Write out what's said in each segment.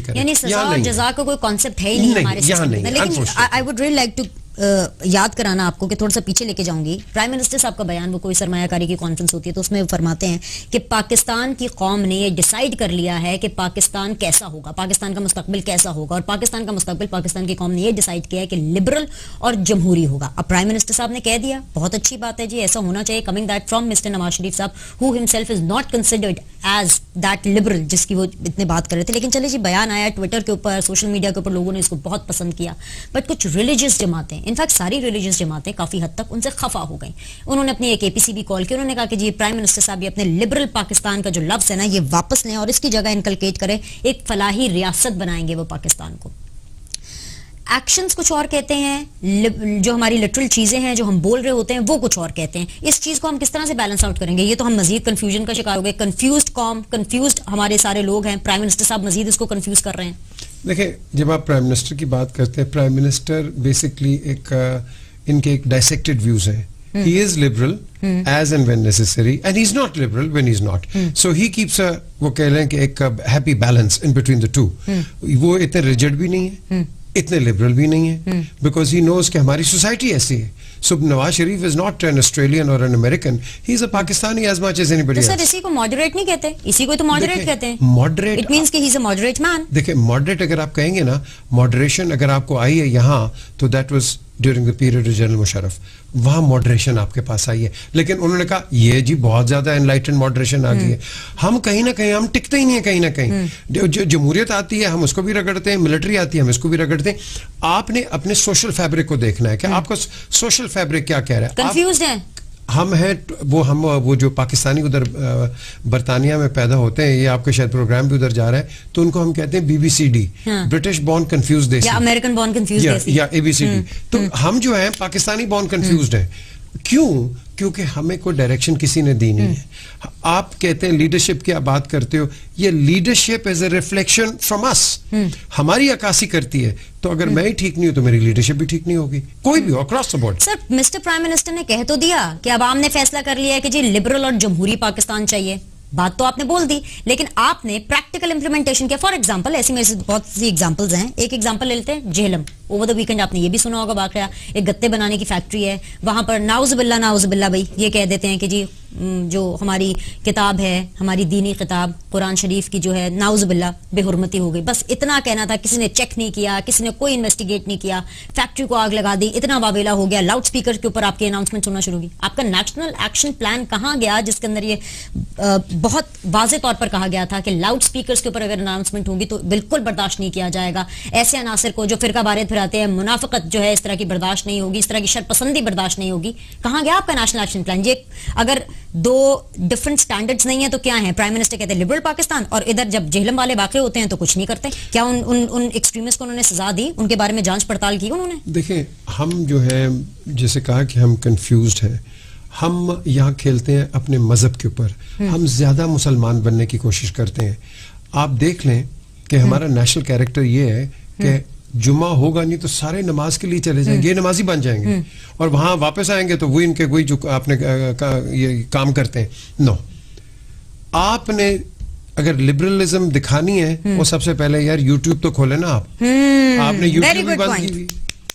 یعنی سزا اور جزا کا کوئی کانسیپٹ ہے ہی نہیں ہمارے سسٹم میں. لیکن I would really like to یاد کرانا آپ کو کہ تھوڑا سا پیچھے لے کے جاؤں گی. پرائم منسٹر صاحب کا بیان, وہ کوئی سرمایہ کاری کی کانفرنس ہوتی ہے تو اس میں وہ فرماتے ہیں کہ پاکستان کی قوم نے یہ ڈیسائیڈ کر لیا ہے کہ پاکستان کیسا ہوگا, پاکستان کا مستقبل کیسا ہوگا, اور پاکستان کا مستقبل پاکستان کی قوم نے یہ ڈیسائیڈ کیا ہے کہ لبرل اور جمہوری ہوگا. اب پرائم منسٹر صاحب نے کہہ دیا, بہت اچھی بات ہے جی, ایسا ہونا چاہیے. Coming that from mister Nawaz Sharif صاحب ہو himself is not considered as that liberal جس کی وہ اتنے بات کر رہے تھے. لیکن چلے جی, بیان آیا ٹویٹر کے اوپر, سوشل میڈیا کے اوپر, لوگوں نے اس کو بہت پسند کیا. بٹ کچھ ریلیجیس جماعتیں, انفیکٹ ساری ریلیجیس جماعتیں کافی حد تک ان سے خفا ہو گئیں. انہوں نے اپنی ایک APC بھی کال کی, انہوں نے کہا کہ جی پرائم منسٹر صاحب یہ اپنے لبرل پاکستان کا جو لفظ ہے نا یہ واپس لیں اور اس کی جگہ انکلکیٹ کریں, ایک فلاحی ریاست بنائیں گے وہ پاکستان کو. ایکشنز کچھ اور کہتے ہیں, جو ہماری لٹرل چیزیں ہیں جو ہم بول رہے ہوتے ہیں وہ کچھ اور کہتے ہیں. اس چیز کو ہم کس طرح سے بیلنس آؤٹ کریں گے؟ یہ تو ہم مزید کنفیوژن کا شکار ہو گئے. کنفیوزڈ قوم, کنفیوزڈ ہمارے سارے لوگ ہیں. پرائم منسٹر صاحب مزید اس کو کنفیوز کر رہے ہیں. دیکھیں, جب آپ پرائم منسٹر کی بات کرتے ہیں, پرائم منسٹر بیسکلی ایک ان کے ایک ڈائسیکٹڈ ویوز ہیں. He is liberal as and when necessary, and he's not liberal when he's not. So he keeps a, وہ کہہ لیں کہ ایک happy balance in between the two. وہ اتنے rigid بھی نہیں ہے, اتنے liberal بھی نہیں ہے, because he knows کہ ہماری سوسائٹی ایسی ہے. So Nawaz Sharif is not an Australian or an American. He's a Pakistani as much as anybody else. تو سر اسی کو moderate نہیں کہتے, اسی کو تو moderate کہتے ہیں. Moderate. It means کہ he's a moderate man. دیکھیں, moderate اگر آپ کہیں گے نا, moderation اگر آپ کو آئی ہے یہاں, تو that was during the period of General Musharraf. وہاں ماڈریشن آپ کے پاس آئی ہے. لیکن انہوں نے کہا یہ جی بہت زیادہ انلائٹن ماڈریشن آ گئی ہے. ہم کہیں نہ کہیں ہم ٹکتے ہی نہیں ہیں. کہیں نہ کہیں جو جمہوریت آتی ہے ہم اس کو بھی رگڑتے ہیں, ملٹری آتی ہے ہم اس کو بھی رگڑتے ہیں. آپ نے اپنے سوشل فیبرک کو دیکھنا ہے کہ آپ کا سوشل فیبرک کیا کہہ رہا ہے. کنفیوزڈ ہیں ہم ہیں وہ جو پاکستانی ادھر برطانیہ میں پیدا ہوتے ہیں, یہ آپ کا شاید پروگرام بھی ادھر جا رہا ہے, تو ان کو ہم کہتے ہیں BBCD, برٹش بورن کنفیوز دیسی, یا امریکن بورن کنفیوز دیسی, یا ABCD. تو ہم جو ہیں پاکستانی بورن کنفیوزڈ ہیں. کیوں؟ کیونکہ ہمیں کوئی ڈائریکشن کسی نے دی نہیں ہے. آپ کہتے ہیں لیڈرشپ کی آپ بات کرتے ہو, یہ leadership is a reflection from اس, ہماری عکاسی کرتی ہے. تو اگر میں ہی ٹھیک نہیں ہوں تو میری لیڈرشپ بھی ٹھیک نہیں ہوگی, کوئی بھی ہو across the board. Sir mister prime minister نے کہہ تو دیا کہ اب عوام نے فیصلہ کر لیا ہے کہ جی لبرل اور جمہوری پاکستان چاہیے. بات تو آپ نے بول دی, لیکن آپ نے پریکٹیکل امپلیمنٹیشن کیا. فار ایگزامپل ایسی میرے سے بہت سی ایگزامپلز ہیں. ایک ایگزامپل لے لیتے ہیں جہلم. اوور دا ویکنڈ آپ نے یہ بھی سنا ہوگا واقعہ, ایک گتے بنانے کی فیکٹری ہے وہاں پر. ناؤز باللہ بھائی یہ کہہ دیتے ہیں کہ جی جو ہماری کتاب ہے, ہماری دینی کتاب قرآن شریف کی جو ہے, ناؤز باللہ بے حرمتی ہو گئی. بس اتنا کہنا تھا, کسی نے چیک نہیں کیا, کسی نے کوئی انویسٹیگیٹ نہیں کیا, فیکٹری کو آگ لگا دی, اتنا واویلا ہو گیا. لاؤڈ اسپیکر کے اوپر آپ کی اناؤنسمنٹ سننا شروع کی. آپ کا نیشنل ایکشن پلان کہاں گیا جس کے اندر یہ بہت واضح طور پر کہا گیا تھا کہ لاؤڈ اسپیکرز کے اوپر اگر اناؤنسمنٹ ہوگی تو بالکل برداشت نہیں کیا جائے گا. ایسے عناصر کو جو فرقہ وارد پھراتے ہیں, منافقت جو ہے اس طرح کی برداشت نہیں ہوگی, اس طرح کی شر پسندی برداشت نہیں ہوگی. کہاں گیا آپ کا نیشنل ایکشن پلان؟ یہ اگر دو ڈفرنٹ سٹینڈرڈز نہیں ہیں تو کیا ہیں؟ پرائم منسٹر کہتے ہیں لبرل پاکستان, اور ادھر جب جہلم والے واقع ہوتے ہیں تو کچھ نہیں کرتے. کیا ان ایکسٹریمسٹ کو انہوں نے سزا دی؟ ان کے بارے میں جانچ پڑتال کی انہوں نے؟ دیکھیں, ہم جو ہے جیسے کہا کہ ہم کنفیوزڈ ہیں, ہم یہاں کھیلتے ہیں اپنے مذہب کے اوپر, ہم زیادہ مسلمان بننے کی کوشش کرتے ہیں. آپ دیکھ لیں کہ ہمارا نیشنل کیریکٹر یہ ہے کہ جمعہ ہوگا نہیں تو سارے نماز کے لیے چلے جائیں گے, یہ نمازی بن جائیں گے, اور وہاں واپس آئیں گے تو وہی ان کے وہی جو آپ نے یہ کام کرتے ہیں. نو, آپ نے اگر لبرلزم دکھانی ہے وہ سب سے پہلے یار یوٹیوب تو کھولے نا. آپ نے یوٹیوب بھی بند کی,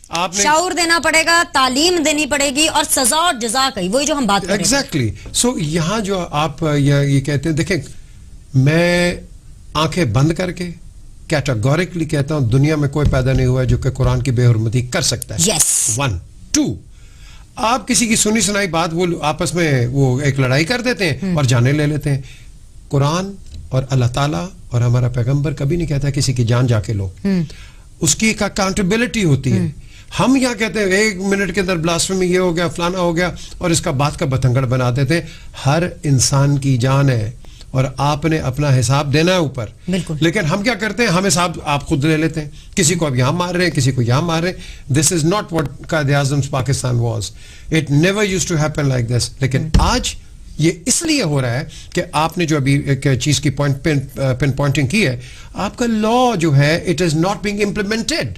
آپ نے شعور دینا پڑے گا, تعلیم دینی پڑے گی, اور سزا اور جزا کا وہی جو ہم بات کر رہے ہیں. ایگزیکٹلی. سو یہاں جو آپ یہ کہتے ہیں, دیکھیں میں آنکھیں بند کر کے کیٹاگورکلی کہتا ہوں دنیا میں کوئی پیدا نہیں ہوا ہے جو کہ قرآن کی بے حرمتی کر سکتا ہے. ون ٹو, آپ کسی کی سنی سنائی بات وہ آپس میں وہ ایک لڑائی کر دیتے ہیں اور جانے لے لیتے ہیں. قرآن اور اللہ تعالیٰ اور ہمارا پیغمبر کبھی نہیں کہتا کسی کی جان جا کے لو, اس کی ایک اکاؤنٹیبلٹی ہوتی ہے. ہم یہاں کہتے ہیں 1 منٹ کے اندر بلاسفیمی یہ ہو گیا, فلانا ہو گیا, اور اس کا بات کا بتنگڑ بنا دیتے ہیں. ہر انسان کی جان ہے اور آپ نے اپنا حساب دینا ہے اوپر. لیکن ہم کیا کرتے ہیں, ہم حساب آپ خود لے لیتے ہیں. کسی کو اب یہاں مار رہے ہیں, کسی کو یہاں مار رہے ہیں. دس از not what Quaid Azam Pakistan was. It never use to happen like this. لیکن آج یہ اس لیے ہو رہا ہے کہ آپ نے جو ابھی ایک چیز کی پن پوائنٹنگ کی ہے, آپ کا لا جو ہے it is not being implemented.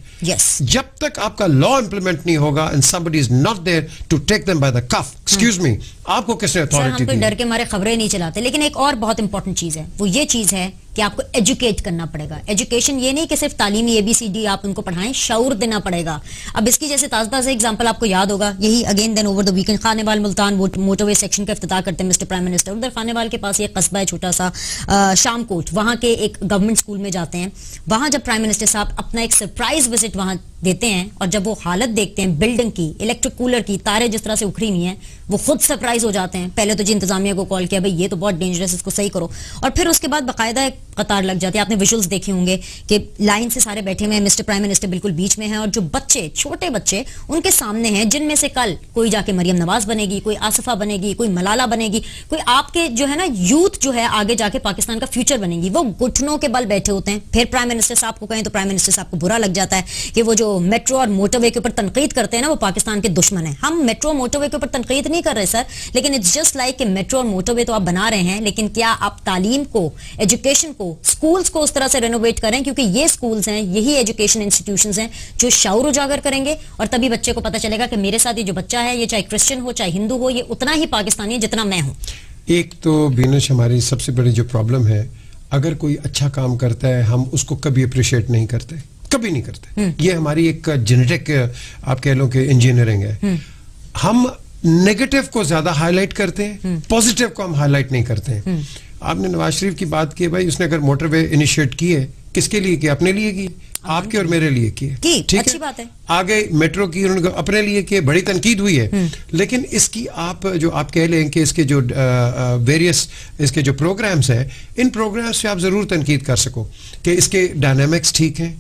جب تک آپ کا لا امپلیمنٹ نہیں ہوگا and somebody is not there to take them by the cuff, excuse me, آپ کو کس نے اتھارٹی دی؟ ہم تو ڈر کے مارے خبریں نہیں چلاتے. لیکن ایک اور بہت امپورٹنٹ چیز ہے, وہ یہ چیز ہے کہ آپ کو ایجوکیٹ کرنا پڑے گا. ایجوکیشن یہ نہیں کہ صرف تعلیمی ABCD آپ ان کو پڑھائیں, شعور دینا پڑے گا. اب اس کی جیسے تازہ ایگزامپل آپ کو یاد ہوگا, یہی again then over the weekend Khanewal Multan motor way section کا افتتاح کرتے ہیں مسٹر پرائم منسٹر. ادھر خانے وال کے پاس ایک قصبہ ہے چھوٹا سا شام کوٹ, وہاں کے ایک گورنمنٹ اسکول میں جاتے ہیں. وہاں جب پرائم منسٹر صاحب اپنا ایک سرپرائز وزٹ وہاں دیتے ہیں اور جب وہ حالت دیکھتے ہیں بلڈنگ کی, الیکٹرک کولر کی, تارے جس طرح سے اکھڑی ہوئی ہیں, وہ خود سرپرائز ہو جاتے ہیں. پہلے تو انتظامیہ کو کال کیا, بھائی یہ تو بہت ڈینجرس, اس کو صحیح کرو. اور پھر اس کے بعد باقاعدہ ایک قطار لگ جاتی ہے. آپ نے ویژولز دیکھے ہوں گے کہ لائن سے سارے بیٹھے ہوئے ہیں, مسٹر پرائم منسٹر بالکل بیچ میں ہیں, اور جو بچے چھوٹے بچے ان کے سامنے ہیں, جن میں سے کل کوئی جا کے مریم نواز بنے گی, کوئی آصفہ بنے گی, کوئی ملالہ بنے گی, کوئی آپ کے جو ہے نا یوتھ جو ہے آگے جا کے پاکستان کا فیوچر بنے گی. وہ گھٹنوں کے بل بیٹھے ہوتے ہیں. پھر پرائم منسٹر صاحب کو کہیں تو پرائم منسٹر صاحب کو برا لگ جاتا ہے کہ وہ جو میٹرو اور موٹر وے کے اوپر تنقید کرتے ہیں نا, وہ پاکستان کے دشمن ہیں. ہم میٹرو موٹر وے کے اوپر تنقید نہیں کر رہے سر, لیکن اٹس جسٹ لائک کہ میٹرو اور موٹر وے تو آپ بنا رہے ہیں, لیکن کیا آپ تعلیم کو, ایجوکیشن کو, اسکولز کو اس طرح سے رینوویٹ کریں, کیونکہ یہ اسکولز ہیں, یہی ایجوکیشن انسٹیٹیوشنز ہیں جو شعور اجاگر کریں گے, اور تبھی بچے کو پتہ چلے گا کہ میرے ساتھ یہ جو بچہ ہے, یہ چاہے کرسچن ہو چاہے ہندو ہو, یہ اتنا ہی پاکستانی ہے جتنا میں ہوں. ایک تو بینش ہماری سب سے بڑی جو پرابلم ہے, اگر کوئی اچھا کام کرتا ہے ہم اس کو کبھی اپریشیٹ نہیں کرتے, کبھی نہیں کرتے. یہ ہماری ایک جینیٹک آپ کہہ لو کہ انجینئرنگ ہے. ہم نیگیٹو کو زیادہ ہائی لائٹ کرتے ہیں, پازیٹیو کو ہم ہائی لائٹ نہیں کرتے ہیں. آپ نے نواز شریف کی بات کی, بھائی اس نے اگر موٹر وے انیشیٹ کی ہے, کس کے لیے کیا؟ اپنے لیے کی, آپ کے اور میرے لیے کی, ٹھیک ہے. آگے میٹرو کی انہوں نے اپنے لیے کی, بڑی تنقید ہوئی ہے, لیکن اس کی آپ جو آپ کہہ لیں کہ اس کے جو ویریس اس کے جو پروگرامز ہیں, ان پروگرامز سے آپ ضرور تنقید کر سکو کہ اس کے ڈائنامکس ٹھیک ہیں,